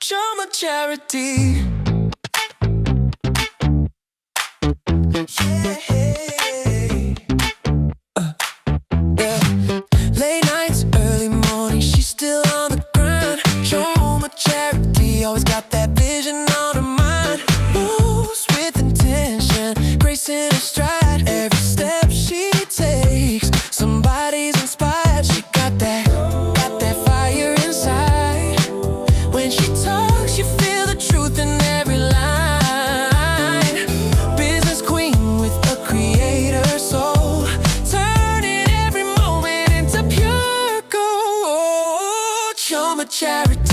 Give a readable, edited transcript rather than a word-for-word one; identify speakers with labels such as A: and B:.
A: Chama Charity. Yeah. Late nights, early morning, she's still on the grind. Chama Charity, always got that vision on her mind. Moves with intention, grace in her stride. Every step she takes, somebody's inspired. She got that fire inside. When she talks, you feel the truth in every line. Business queen with a creator soul, turning every moment into pure gold. Chama Charity.